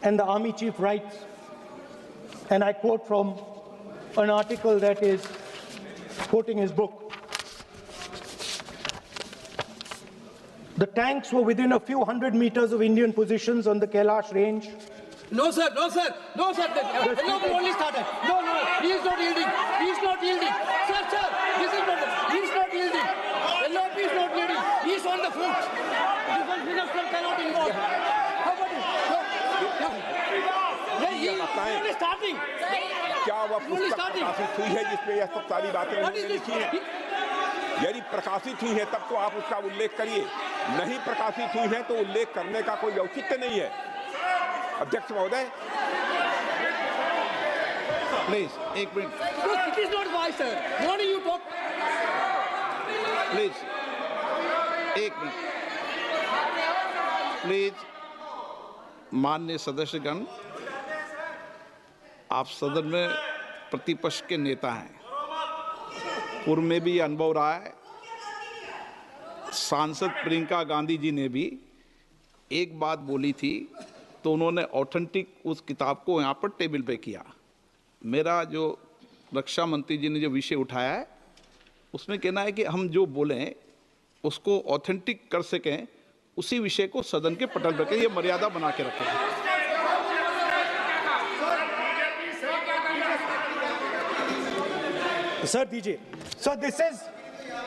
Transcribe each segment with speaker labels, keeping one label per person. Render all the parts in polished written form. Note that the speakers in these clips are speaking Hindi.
Speaker 1: and the Army Chief writes, and I quote from an article that is quoting his book. The tanks were within a few hundred meters of Indian positions on the Kailash range.
Speaker 2: No, sir. No, sir. No, sir. The only started. No. He is not yielding. He is not yielding. Sir. This is not. He is not yielding. LOP is not yielding. He is on the front. Defense minister cannot involve. How about it? He is only starting.
Speaker 3: क्या वह पुस्तक प्रकाशित हुई है जिसमें यह सब सारी बातें उन्होंने लिखी हैं? यदि प्रकाशित हुई है तब तो आप उसका उल्लेख करिए, नहीं प्रकाशित हुई है तो उल्लेख करने का कोई औचित्य नहीं है। अध्यक्ष महोदय,
Speaker 4: प्लीज एक minute.
Speaker 2: It is not wise, sir. Morning you talk.
Speaker 4: Please एक मिनट। प्लीज माननीय सदस्यगण, आप सदन में प्रतिपक्ष के नेता हैं, पूर्व में भी अनुभव रहा है। सांसद प्रियंका गांधी जी ने भी एक बात बोली थी तो उन्होंने ऑथेंटिक उस किताब को यहाँ पर टेबल पे किया। मेरा जो रक्षा मंत्री जी ने जो विषय उठाया है उसमें कहना है कि हम जो बोलें उसको ऑथेंटिक कर सकें, उसी विषय को सदन के पटल पर ये मर्यादा बना के रखें।
Speaker 1: Sir, DJ. So this is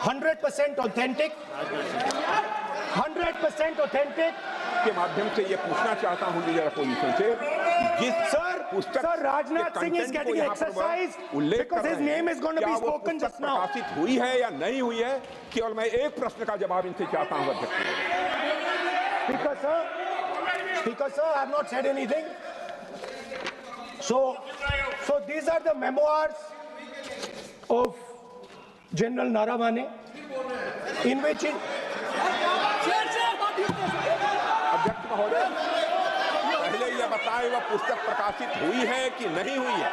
Speaker 1: 100% authentic. 100% authentic.
Speaker 3: के माध्यम से ये पूछना चाहता हूं लीडर अपोजिशन से,
Speaker 1: Sir, Rajnath Singh is getting exercise because his name is going to be spoken just now.
Speaker 3: प्रकाशित हुई है या नहीं हुई है, केवल मैं एक प्रश्न का जवाब इनसे चाहता हूं अध्यक्ष।
Speaker 1: Speaker sir, I have not said anything. So these are the memoirs of General Naravane, in which
Speaker 3: अध्यक्ष महोदय, पहले यह बताएं वह पुस्तक प्रकाशित हुई है कि नहीं हुई है?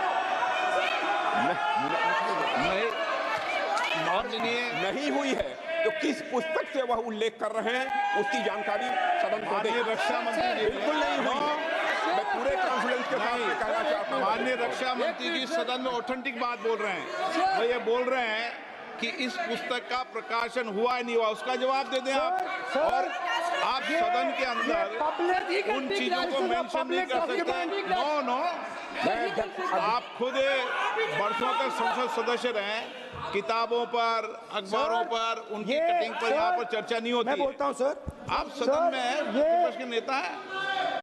Speaker 3: नहीं हुई है तो किस पुस्तक से वह उल्लेख कर रहे हैं उसकी जानकारी सदन को दें।
Speaker 4: रक्षा मंत्री जी
Speaker 3: बिल्कुल नहीं हुई। मैं पूरे कॉन्फिडेंस के साथ कहना चाहता हूं,
Speaker 4: माननीय रक्षा मंत्री जी सदन में ऑथेंटिक बात बोल रहे हैं। वो ये बोल रहे हैं कि इस पुस्तक का प्रकाशन हुआ है नहीं हुआ, उसका जवाब दे दें आप। और आप सदन के अंदर उन चीजों को मेंशन नहीं कर सकते। नो, आप खुद वर्षों तक संसद सदस्य रहे, किताबों पर, अखबारों पर, उनकी कटिंग पर यहाँ पर चर्चा नहीं होती।
Speaker 1: मैं बोलता हूँ सर,
Speaker 4: आप सदन में विपक्ष के नेता हैं।